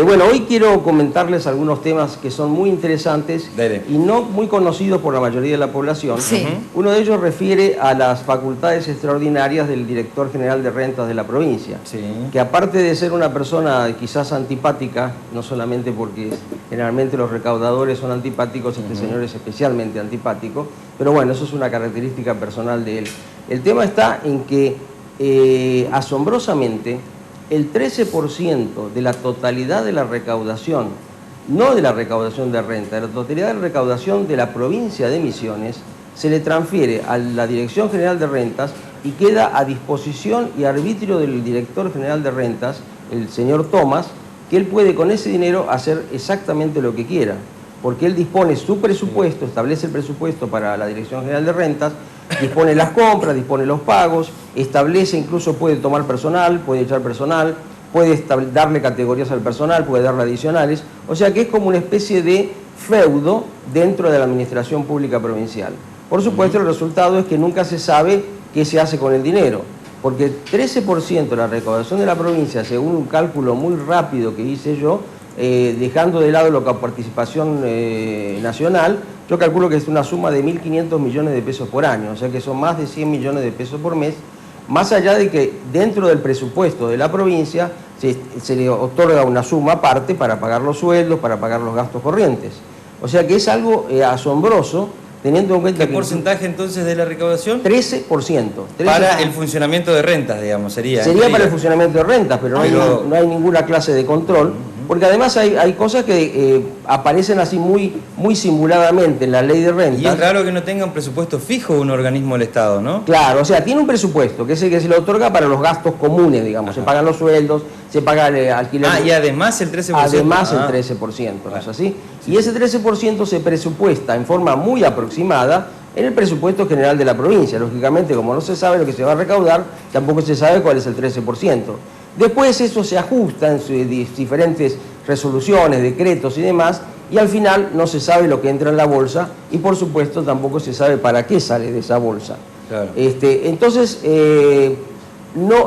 Bueno, hoy quiero comentarles algunos temas que son muy interesantes y no muy conocidos por la mayoría de la población. Sí. Uno de ellos refiere a las facultades extraordinarias del director general de rentas de la provincia, Sí. que aparte de ser una persona quizás antipática, no solamente porque generalmente los recaudadores son antipáticos, este señor es especialmente antipático, pero bueno, eso es una característica personal de él. El tema está en que asombrosamente el 13% de la totalidad de la recaudación, no de la recaudación de renta, de la totalidad de la recaudación de la provincia de Misiones, se le transfiere a la Dirección General de Rentas y queda a disposición y arbitrio del director general de rentas, el señor Tomás, que él puede con ese dinero hacer exactamente lo que quiera, porque él dispone su presupuesto, establece el presupuesto para la Dirección General de Rentas, dispone las compras, dispone los pagos, establece, incluso puede tomar personal, puede echar personal, puede darle categorías al personal, puede darle adicionales, o sea que es como una especie de feudo dentro de la administración pública provincial. Por supuesto, el resultado es que nunca se sabe qué se hace con el dinero, porque el 13% de la recaudación de la provincia, según un cálculo muy rápido que hice yo, dejando de lado la participación nacional, yo calculo que es una suma de 1.500 millones de pesos por año, o sea que son más de 100 millones de pesos por mes, más allá de que dentro del presupuesto de la provincia se le otorga una suma aparte para pagar los sueldos, para pagar los gastos corrientes. O sea que es algo asombroso, teniendo en cuenta ¿Qué porcentaje entonces de la recaudación? 13%. Para el funcionamiento de rentas, digamos, sería. Sería para el funcionamiento de rentas, pero no hay ninguna clase de control, porque además hay cosas que aparecen así muy simuladamente en la ley de rentas. Y es raro que no tenga un presupuesto fijo un organismo del Estado, ¿no? Claro, o sea, tiene un presupuesto, que es el que se le otorga para los gastos comunes, digamos. Se pagan los sueldos, se paga el alquiler. Y además el 13%. Además el 13%, ¿no es así? Sí. Y ese 13% se presupuesta en forma muy aproximada en el presupuesto general de la provincia. Lógicamente, como no se sabe lo que se va a recaudar, tampoco se sabe cuál es el 13%. Después eso se ajusta en sus diferentes resoluciones, decretos y demás, y al final no se sabe lo que entra en la bolsa y por supuesto tampoco se sabe para qué sale de esa bolsa. Claro. Entonces,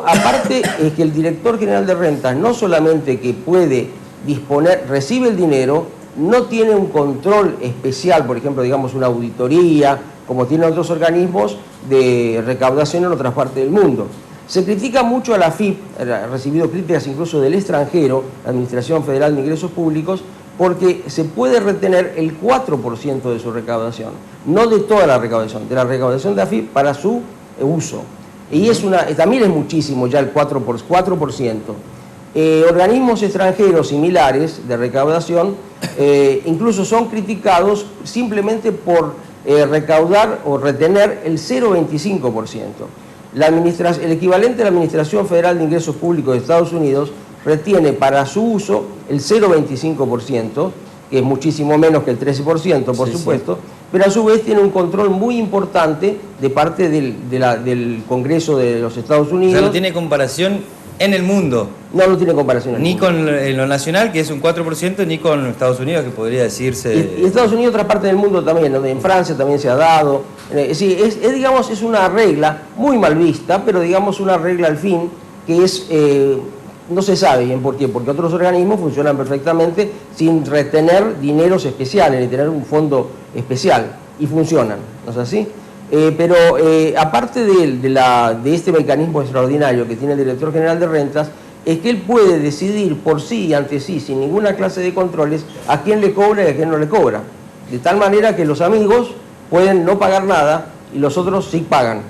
aparte es que el director general de rentas no solamente que puede disponer, recibe el dinero, no tiene un control especial, por ejemplo, digamos una auditoría, como tienen otros organismos de recaudación en otras partes del mundo. Se critica mucho a la AFIP, ha recibido críticas incluso del extranjero, la Administración Federal de Ingresos Públicos, porque se puede retener el 4% de su recaudación, no de toda la recaudación, de la recaudación de AFIP para su uso. Y también es muchísimo ya el 4%. Organismos extranjeros similares de recaudación incluso son criticados simplemente por recaudar o retener el 0,25%. El equivalente de la Administración Federal de Ingresos Públicos de Estados Unidos retiene para su uso el 0,25%, que es muchísimo menos que el 13%, por supuesto, pero a su vez tiene un control muy importante de parte del Congreso de los Estados Unidos. O sea, no tiene comparación en el mundo. No tiene comparación. Ni con lo nacional, que es un 4%, ni con Estados Unidos, que podría decirse... Y Estados Unidos, otra parte del mundo también, ¿no? En Francia también se ha dado. Digamos, es una regla muy mal vista, pero digamos una regla al fin que es... no se sabe bien por qué, porque otros organismos funcionan perfectamente sin retener dineros especiales, ni tener un fondo especial, y funcionan, ¿no es así? Pero aparte de este mecanismo extraordinario que tiene el director general de rentas, es que él puede decidir por sí y ante sí, sin ninguna clase de controles, a quién le cobra y a quién no le cobra. De tal manera que los amigos pueden no pagar nada y los otros sí pagan.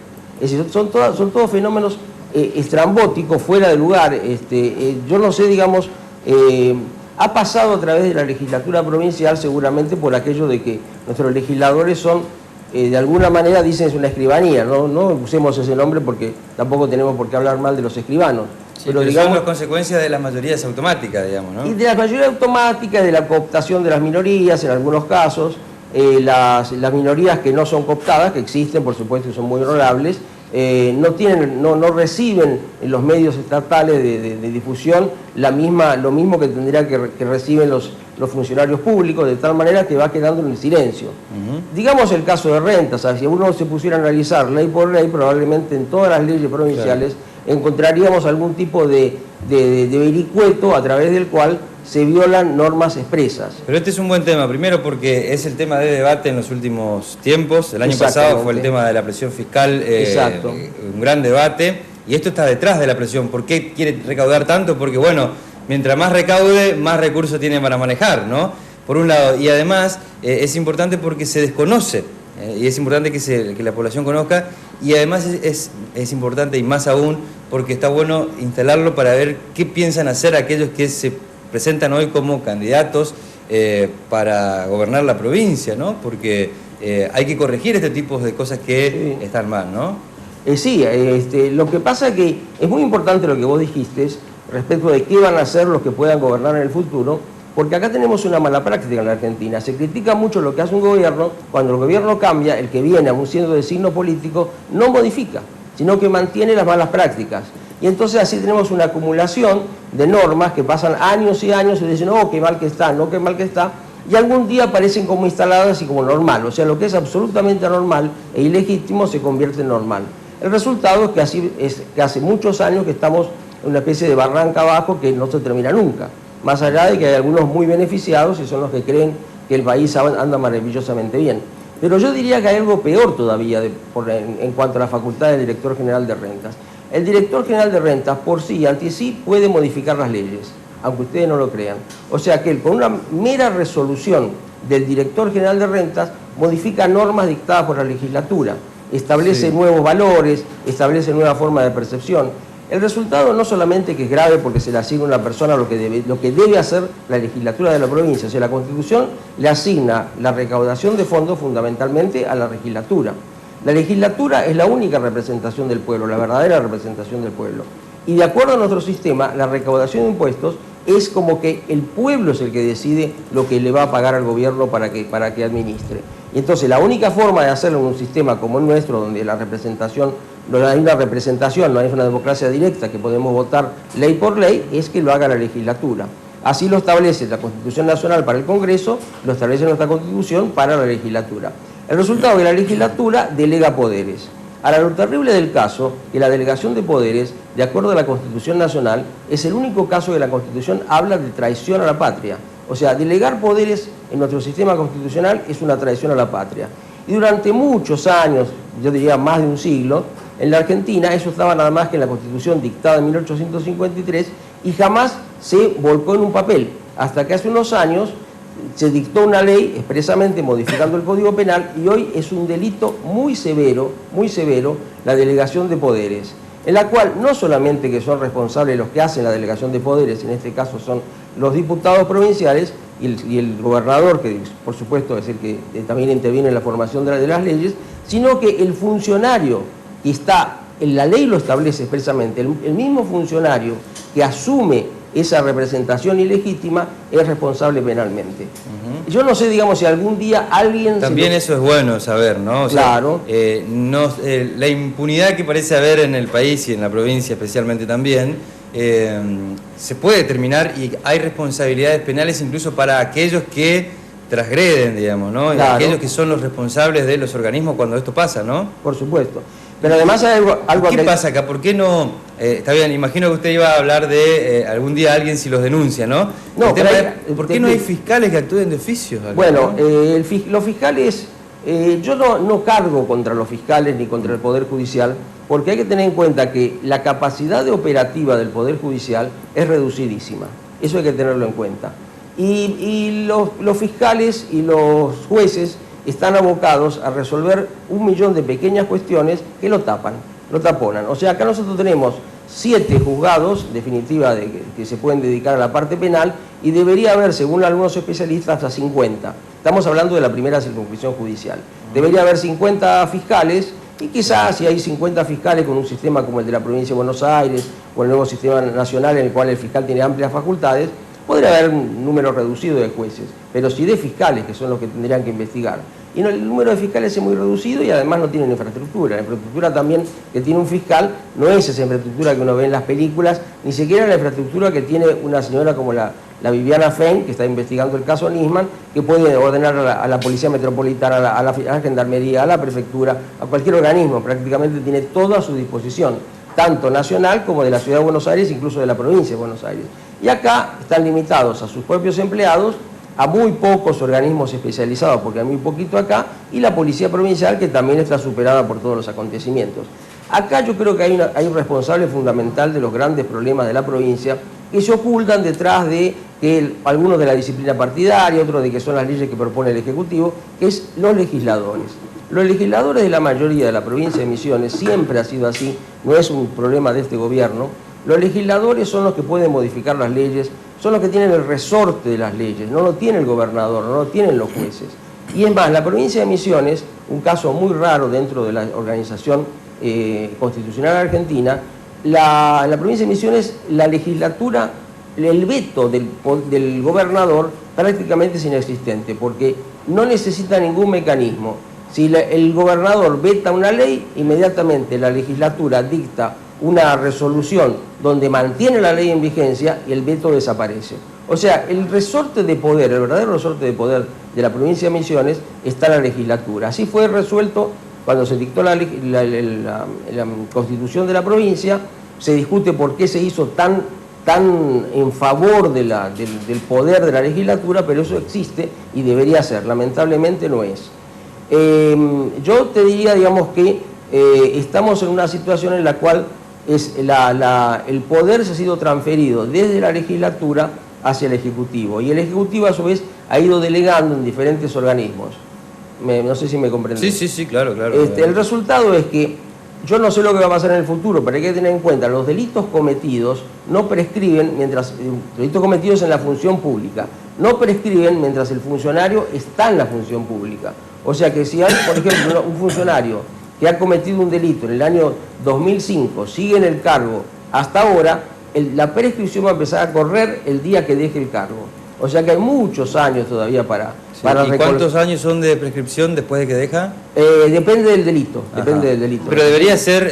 Es decir, son todos fenómenos estrambóticos, fuera de lugar. Yo no sé, digamos, ha pasado a través de la legislatura provincial seguramente por aquello de que nuestros legisladores son, de alguna manera dicen es una escribanía, no usemos ese nombre porque tampoco tenemos por qué hablar mal de los escribanos. Sí, pero digamos, son las consecuencias de las mayorías automáticas, digamos, ¿no? Y de las mayorías automáticas, de la cooptación de las minorías en algunos casos, las minorías que no son cooptadas, que existen por supuesto y son muy honorables, no reciben en los medios estatales de difusión lo mismo que tendría que reciben los funcionarios públicos, de tal manera que va quedando en el silencio. Digamos el caso de rentas, si uno se pusiera a analizar ley por ley, probablemente en todas las leyes provinciales encontraríamos algún tipo de vericueto a través del cual se violan normas expresas. Pero este es un buen tema, primero porque es el tema de debate en los últimos tiempos. El año pasado fue el tema de la presión fiscal, un gran debate, y esto está detrás de la presión. ¿Por qué quiere recaudar tanto? Porque, bueno, mientras más recaude, más recursos tiene para manejar, ¿no? Por un lado, y además es importante porque se desconoce, y es importante que la población conozca, y además es importante, y más aún, porque está bueno instalarlo para ver qué piensan hacer aquellos que se presentan hoy como candidatos para gobernar la provincia, ¿no? Porque hay que corregir este tipo de cosas que están mal, ¿no? Sí, lo que pasa es que es muy importante lo que vos dijiste respecto de qué van a hacer los que puedan gobernar en el futuro, porque acá tenemos una mala práctica en la Argentina. Se critica mucho lo que hace un gobierno, cuando el gobierno cambia, el que viene, aun siendo de signo político, no modifica, sino que mantiene las malas prácticas. Y entonces así tenemos una acumulación de normas que pasan años y años y dicen, oh, qué mal que está, no, qué mal que está, y algún día aparecen como instaladas y como normal. O sea, lo que es absolutamente anormal e ilegítimo se convierte en normal. El resultado es que hace muchos años que estamos en una especie de barranca abajo que no se termina nunca. Más allá de que hay algunos muy beneficiados y son los que creen que el país anda maravillosamente bien. Pero yo diría que hay algo peor todavía en cuanto a la facultad del director general de rentas. El director general de rentas por sí, ante sí, puede modificar las leyes, aunque ustedes no lo crean. O sea que él, con una mera resolución del director general de rentas, modifica normas dictadas por la legislatura, establece nuevos valores, establece nueva forma de percepción. El resultado no solamente que es grave porque se le asigna a una persona lo que debe hacer la legislatura de la provincia, o sea, la Constitución le asigna la recaudación de fondos fundamentalmente a la legislatura. La legislatura es la única representación del pueblo, la verdadera representación del pueblo. Y de acuerdo a nuestro sistema, la recaudación de impuestos es como que el pueblo es el que decide lo que le va a pagar al gobierno para que administre. Y entonces la única forma de hacerlo en un sistema como el nuestro, donde la representación, no hay una representación, no hay una democracia directa que podemos votar ley por ley, es que lo haga la legislatura. Así lo establece la Constitución Nacional para el Congreso, lo establece nuestra Constitución para la legislatura. El resultado es que la legislatura delega poderes. Ahora, lo terrible del caso, que la delegación de poderes, de acuerdo a la Constitución Nacional, es el único caso que la Constitución habla de traición a la patria. O sea, delegar poderes en nuestro sistema constitucional es una traición a la patria. Y durante muchos años, yo diría más de un siglo, en la Argentina eso estaba nada más que en la Constitución dictada en 1853 y jamás se volcó en un papel. Hasta que hace unos años se dictó una ley expresamente modificando el Código Penal y hoy es un delito muy severo, la delegación de poderes, en la cual no solamente que son responsables los que hacen la delegación de poderes, en este caso son los diputados provinciales y el gobernador, que por supuesto es el que también interviene en la formación de las leyes, sino que el funcionario que está, en la ley lo establece expresamente, el mismo funcionario que asume esa representación ilegítima es responsable penalmente. Yo no sé, digamos, si algún día alguien... También eso es bueno saber, ¿no? O sea, claro. La impunidad que parece haber en el país y en la provincia especialmente también, se puede determinar y hay responsabilidades penales incluso para aquellos que transgreden, digamos, ¿no? Claro. Aquellos que son los responsables de los organismos cuando esto pasa, ¿no? Por supuesto. Pero además hay algo ¿Qué pasa acá? ¿Por qué no? Está bien, imagino que usted iba a hablar de algún día alguien si los denuncia, ¿no? No, ¿por qué no hay fiscales que actúen de oficio? Bueno, los fiscales, yo no cargo contra los fiscales ni contra el Poder Judicial, porque hay que tener en cuenta que la capacidad de operativa del Poder Judicial es reducidísima. Eso hay que tenerlo en cuenta. Y los fiscales y los jueces están abocados a resolver 1 millón de pequeñas cuestiones que lo taponan. O sea, acá nosotros tenemos 7 juzgados, definitiva, que se pueden dedicar a la parte penal, y debería haber, según algunos especialistas, hasta 50. Estamos hablando de la primera circunscripción judicial. Debería haber 50 fiscales, y quizás si hay 50 fiscales con un sistema como el de la provincia de Buenos Aires, o el nuevo sistema nacional en el cual el fiscal tiene amplias facultades, podría haber un número reducido de jueces, pero sí de fiscales, que son los que tendrían que investigar. Y el número de fiscales es muy reducido y además no tienen infraestructura. La infraestructura también que tiene un fiscal no es esa infraestructura que uno ve en las películas, ni siquiera la infraestructura que tiene una señora como la Viviana Fein, que está investigando el caso Nisman, que puede ordenar a la Policía Metropolitana, a la Gendarmería, a la Prefectura, a cualquier organismo, prácticamente tiene todo a su disposición, tanto nacional como de la Ciudad de Buenos Aires, incluso de la provincia de Buenos Aires. Y acá están limitados a sus propios empleados, a muy pocos organismos especializados, porque hay muy poquito acá, y la policía provincial, que también está superada por todos los acontecimientos. Acá yo creo que hay un responsable fundamental de los grandes problemas de la provincia, que se ocultan detrás de que algunos de la disciplina partidaria, otros de que son las leyes que propone el Ejecutivo, que es los legisladores. Los legisladores de la mayoría de la provincia de Misiones, siempre ha sido así, no es un problema de este gobierno. Los legisladores son los que pueden modificar las leyes, son los que tienen el resorte de las leyes, no lo tiene el gobernador, no lo tienen los jueces. Y es más, la provincia de Misiones, un caso muy raro dentro de la organización constitucional argentina, la provincia de Misiones, la legislatura, el veto del gobernador prácticamente es inexistente, porque no necesita ningún mecanismo. Si el gobernador veta una ley, inmediatamente la legislatura dicta una resolución donde mantiene la ley en vigencia y el veto desaparece. O sea, el resorte de poder, el verdadero resorte de poder de la provincia de Misiones está en la legislatura. Así fue resuelto cuando se dictó la constitución de la provincia. Se discute por qué se hizo tan en favor del poder de la legislatura, pero eso existe y debería ser. Lamentablemente no es. Yo te diría, digamos, que estamos en una situación en la cual el poder se ha sido transferido desde la legislatura hacia el Ejecutivo, y el Ejecutivo a su vez ha ido delegando en diferentes organismos. No sé si me comprendes. Sí, claro. El resultado es que yo no sé lo que va a pasar en el futuro, pero hay que tener en cuenta, los delitos cometidos no prescriben delitos cometidos en la función pública, no prescriben mientras el funcionario está en la función pública. O sea que si hay, por ejemplo, un funcionario que ha cometido un delito en el año 2005, sigue en el cargo hasta ahora, la prescripción va a empezar a correr el día que deje el cargo. O sea que hay muchos años todavía para ¿Y cuántos años son de prescripción después de que deja? Depende del delito, depende del delito. Pero debería ser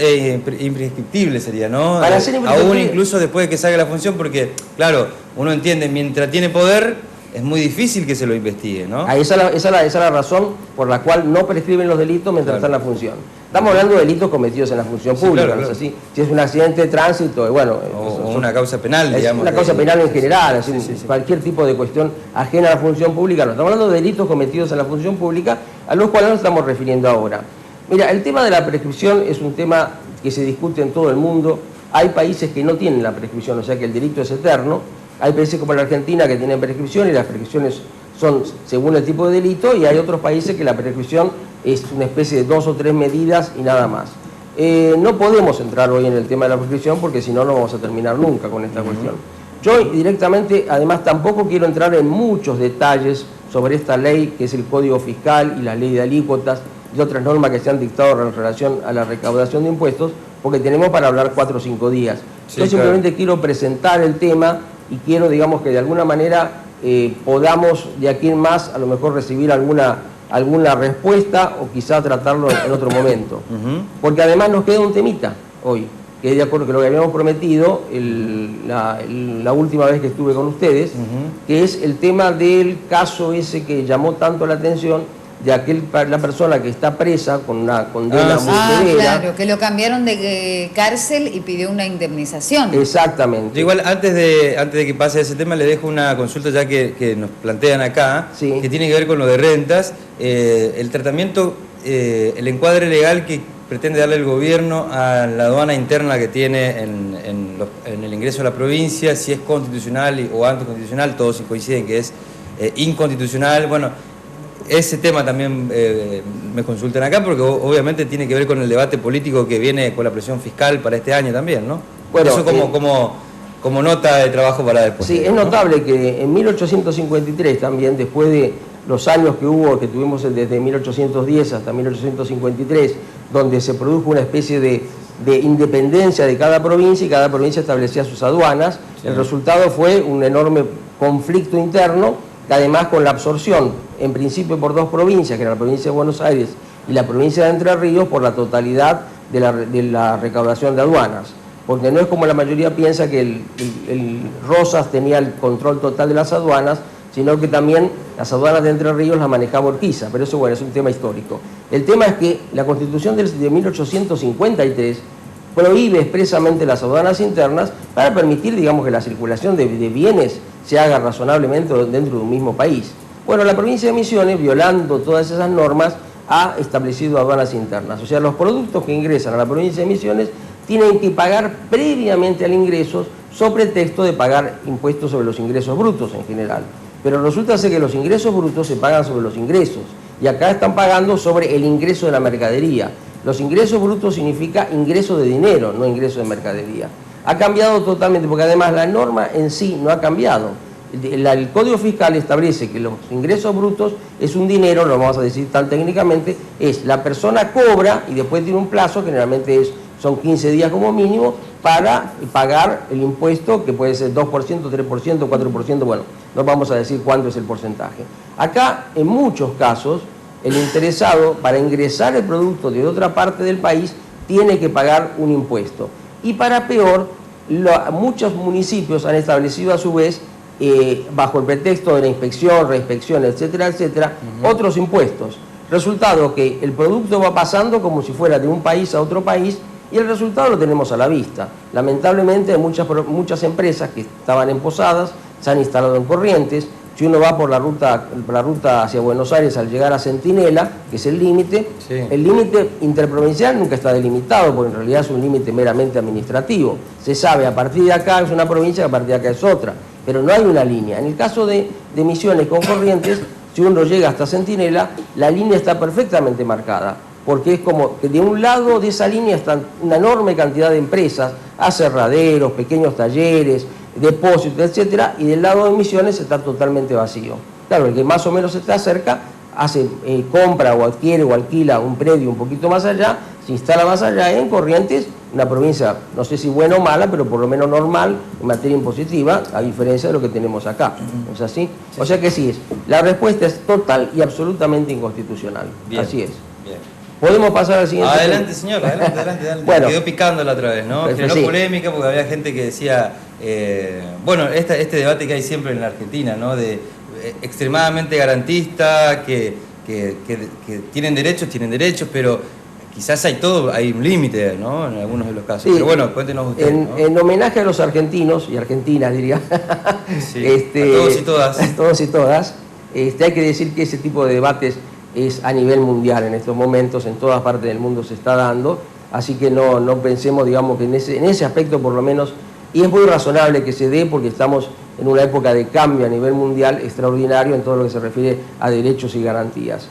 imprescriptible, sería, ¿no? Para ser imprescriptible, aún incluso después de que salga la función, porque, claro, uno entiende, mientras tiene poder, es muy difícil que se lo investigue, ¿no? Esa es la razón por la cual no prescriben los delitos mientras está en la función. Estamos hablando de delitos cometidos en la función pública, claro. ¿no es así? Si es un accidente de tránsito, bueno... O una causa penal, digamos. Una causa penal en general, cualquier tipo de cuestión ajena a la función pública. No, estamos hablando de delitos cometidos en la función pública, a los cuales nos estamos refiriendo ahora. Mira, el tema de la prescripción es un tema que se discute en todo el mundo. Hay países que no tienen la prescripción, o sea que el delito es eterno. Hay países como la Argentina que tienen prescripción y las prescripciones son según el tipo de delito, y hay otros países que la prescripción es una especie de 2 o 3 medidas y nada más. No podemos entrar hoy en el tema de la prescripción porque si no, no vamos a terminar nunca con esta cuestión. Yo directamente, además, tampoco quiero entrar en muchos detalles sobre esta ley, que es el Código Fiscal y la ley de alícuotas y otras normas que se han dictado en relación a la recaudación de impuestos, porque tenemos para hablar 4 o 5 días. Yo simplemente quiero presentar el tema y quiero, digamos, que de alguna manera podamos de aquí en más a lo mejor recibir alguna respuesta o quizá tratarlo en otro momento. Porque además nos queda un temita hoy, que de acuerdo con lo que habíamos prometido la última vez que estuve con ustedes, que es el tema del caso ese que llamó tanto la atención de la persona que está presa con una condena muy severa. Claro, que lo cambiaron de cárcel y pidió una indemnización. Exactamente. Yo igual, antes de que pase ese tema, le dejo una consulta ya que nos plantean acá, que tiene que ver con lo de rentas. El tratamiento, el encuadre legal que pretende darle el gobierno a la aduana interna que tiene en el ingreso a la provincia, si es constitucional o anticonstitucional, todos coinciden que es inconstitucional. Bueno, ese tema también me consultan acá, porque obviamente tiene que ver con el debate político que viene con la presión fiscal para este año también, ¿no? Bueno, eso como nota de trabajo para después. Sí, es notable que en 1853 también, después de los años que tuvimos desde 1810 hasta 1853, donde se produjo una especie de independencia de cada provincia y cada provincia establecía sus aduanas, el resultado fue un enorme conflicto interno, que además con la absorción, en principio por 2 provincias, que era la provincia de Buenos Aires y la provincia de Entre Ríos, por la totalidad de la recaudación de aduanas. Porque no es como la mayoría piensa que el Rosas tenía el control total de las aduanas, sino que también las aduanas de Entre Ríos las manejaba Urquiza, pero eso, bueno, es un tema histórico. El tema es que la Constitución de 1853 prohíbe expresamente las aduanas internas para permitir, digamos, que la circulación de bienes se haga razonablemente dentro de un mismo país. Bueno, la provincia de Misiones, violando todas esas normas, ha establecido aduanas internas. O sea, los productos que ingresan a la provincia de Misiones tienen que pagar previamente al ingreso sobre pretexto de pagar impuestos sobre los ingresos brutos en general. Pero resulta ser que los ingresos brutos se pagan sobre los ingresos y acá están pagando sobre el ingreso de la mercadería. Los ingresos brutos significa ingreso de dinero, no ingreso de mercadería. Ha cambiado totalmente porque además la norma en sí no ha cambiado. El Código Fiscal establece que los ingresos brutos es un dinero, no lo vamos a decir tan técnicamente, es la persona cobra y después tiene un plazo, generalmente son 15 días como mínimo, para pagar el impuesto, que puede ser 2%, 3%, 4%, bueno, no vamos a decir cuánto es el porcentaje. Acá, en muchos casos, el interesado, para ingresar el producto de otra parte del país, tiene que pagar un impuesto. Y para peor, muchos municipios han establecido a su vez, bajo el pretexto de la inspección, reinspección, etcétera, etcétera, otros impuestos. Resultado que el producto va pasando como si fuera de un país a otro país y el resultado lo tenemos a la vista. Lamentablemente muchas empresas que estaban en Posadas se han instalado en Corrientes. Si uno va por la ruta hacia Buenos Aires al llegar a Centinela, que es el límite, sí. El límite interprovincial nunca está delimitado, porque en realidad es un límite meramente administrativo. Se sabe, a partir de acá es una provincia, a partir de acá es otra, pero no hay una línea. En el caso de Misiones con Corrientes, si uno llega hasta Centinela, la línea está perfectamente marcada, porque es como que de un lado de esa línea están una enorme cantidad de empresas, aserraderos, pequeños talleres, depósitos, etcétera, y del lado de Misiones está totalmente vacío. Claro, el que más o menos está cerca compra o adquiere o alquila un predio un poquito más allá, se instala más allá. En Corrientes, una provincia, no sé si buena o mala, pero por lo menos normal en materia impositiva, a diferencia de lo que tenemos acá. ¿No es así? O sea que sí es. La respuesta es total y absolutamente inconstitucional. Bien. Así es. Bien. ¿Podemos pasar al siguiente? Adelante, señor, adelante. Bueno, quedó picando la otra vez, ¿no? Generó polémica porque había gente que decía, bueno, este debate que hay siempre en la Argentina, ¿no? De extremadamente garantista, que tienen derechos, pero quizás hay un límite, ¿no? En algunos de los casos. Sí, pero bueno, cuéntenos ustedes, ¿no? En homenaje a los argentinos y argentinas, diría. Sí, a todos y todas. A todos y todas. Hay que decir que ese tipo de debates es a nivel mundial en estos momentos, en todas partes del mundo se está dando, así que no pensemos, digamos, que en ese aspecto por lo menos, y es muy razonable que se dé porque estamos en una época de cambio a nivel mundial extraordinario en todo lo que se refiere a derechos y garantías.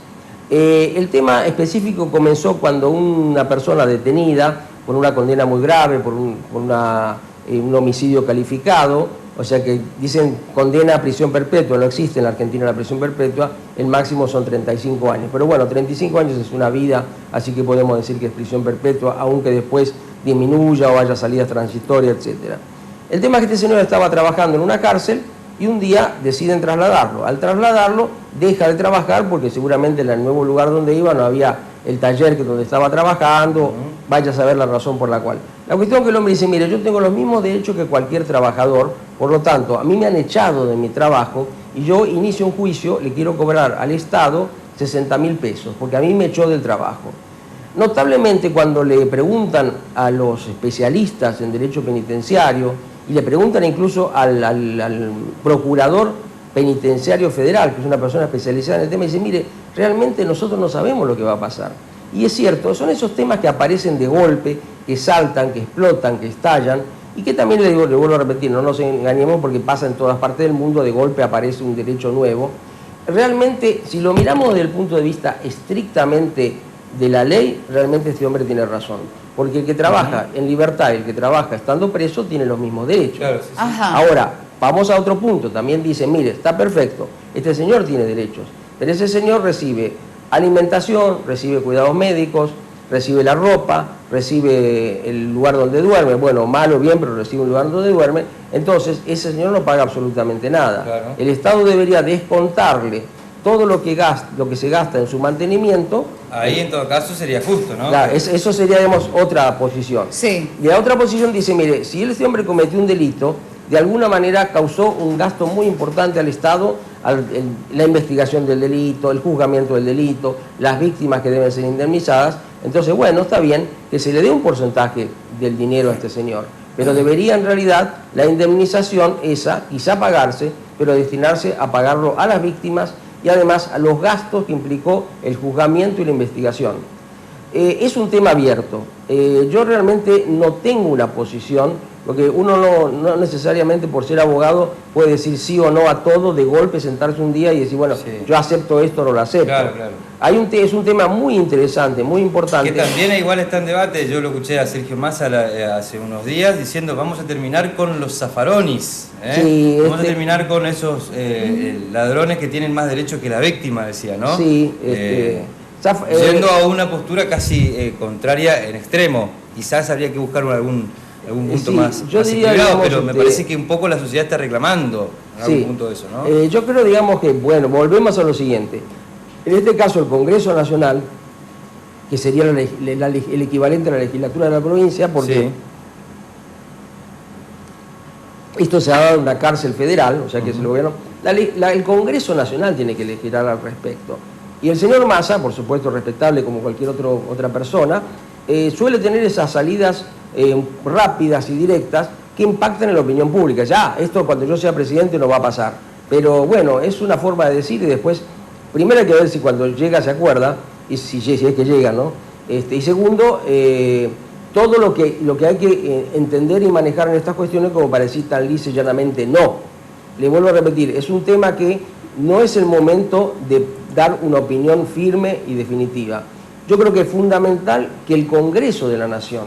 El tema específico comenzó cuando una persona detenida por una condena muy grave, por un homicidio calificado, o sea que dicen condena a prisión perpetua, no existe en la Argentina la prisión perpetua, el máximo son 35 años. Pero bueno, 35 años es una vida, así que podemos decir que es prisión perpetua, aunque después disminuya o haya salidas transitorias, etc. El tema es que este señor estaba trabajando en una cárcel y un día deciden trasladarlo. Al trasladarlo, deja de trabajar porque seguramente en el nuevo lugar donde iba no había el taller donde estaba trabajando, vaya a saber la razón por la cual. La cuestión es que el hombre dice, mire, yo tengo los mismos derechos que cualquier trabajador, por lo tanto, a mí me han echado de mi trabajo y yo inicio un juicio, le quiero cobrar al Estado 60.000 pesos, porque a mí me echó del trabajo. Notablemente, cuando le preguntan a los especialistas en derecho penitenciario, y le preguntan incluso al procurador penitenciario federal, que es una persona especializada en el tema, y dice, mire, realmente nosotros no sabemos lo que va a pasar. Y es cierto, son esos temas que aparecen de golpe, que saltan, que explotan, que estallan, y que también le vuelvo a repetir, no nos engañemos porque pasa en todas partes del mundo, de golpe aparece un derecho nuevo. Realmente, si lo miramos desde el punto de vista estrictamente de la ley, realmente este hombre tiene razón. Porque el que trabaja en libertad y el que trabaja estando preso tiene los mismos derechos. Claro, sí, sí. Ahora, vamos a otro punto. También dice, mire, está perfecto, este señor tiene derechos, pero ese señor recibe alimentación, recibe cuidados médicos, recibe la ropa, recibe el lugar donde duerme, bueno, mal o bien, pero recibe un lugar donde duerme. Entonces, ese señor no paga absolutamente nada. Claro. El Estado debería descontarle todo lo que se gasta en su mantenimiento. Ahí en todo caso sería justo, ¿no? Claro, eso sería, digamos, otra posición. Sí. Y la otra posición dice, mire, si este hombre cometió un delito, de alguna manera causó un gasto muy importante al Estado, la investigación del delito, el juzgamiento del delito, las víctimas que deben ser indemnizadas, Entonces, bueno, está bien que se le dé un porcentaje del dinero a este señor, pero debería en realidad la indemnización esa, quizá pagarse, pero destinarse a pagarlo a las víctimas y además a los gastos que implicó el juzgamiento y la investigación. Es un tema abierto. Yo realmente no tengo una posición, porque uno no necesariamente por ser abogado puede decir sí o no a todo, de golpe sentarse un día y decir, bueno, sí, yo acepto esto o no lo acepto. Claro, claro. Es un tema muy interesante, muy importante. Que también igual está en debate. Yo lo escuché a Sergio Massa hace unos días diciendo vamos a terminar con los zafaronis, sí, vamos a terminar con esos ladrones que tienen más derechos que la víctima, decía, ¿no? Sí, yendo a una postura casi contraria en extremo. Quizás habría que buscar algún punto sí, más diría, equilibrado, digamos, pero me parece que un poco la sociedad está reclamando en algún punto de eso, ¿no? Yo creo, digamos, que, bueno, volvemos a lo siguiente. En este caso, el Congreso Nacional, que sería el equivalente a la legislatura de la provincia, porque sí, esto se ha dado en una cárcel federal, o sea que es el gobierno, el Congreso Nacional tiene que legislar al respecto. Y el señor Massa, por supuesto respetable como cualquier otra persona, suele tener esas salidas rápidas y directas que impactan en la opinión pública. Ya, esto cuando yo sea presidente no va a pasar. Pero bueno, es una forma de decir y después, primero hay que ver si cuando llega se acuerda, y si es que llega, ¿no? Y segundo, todo lo que hay que entender y manejar en estas cuestiones como para decir tan lisa y llanamente no. Le vuelvo a repetir, es un tema que no es el momento de dar una opinión firme y definitiva. Yo creo que es fundamental que el Congreso de la Nación,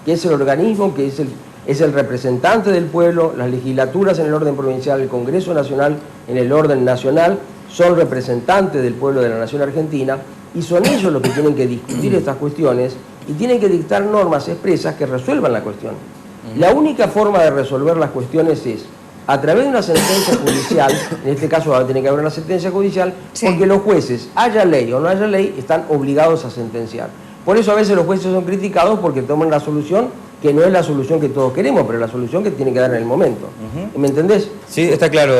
que es el organismo, que es el representante del pueblo, las legislaturas en el orden provincial, el Congreso Nacional en el orden nacional, son representantes del pueblo de la Nación Argentina y son ellos los que tienen que discutir estas cuestiones y tienen que dictar normas expresas que resuelvan la cuestión. La única forma de resolver las cuestiones es a través de una sentencia judicial, en este caso va a tener que haber una sentencia judicial, sí, porque los jueces, haya ley o no haya ley, están obligados a sentenciar. Por eso a veces los jueces son criticados porque toman la solución que no es la solución que todos queremos, pero la solución que tiene que dar en el momento. ¿Me entendés? Sí, está claro.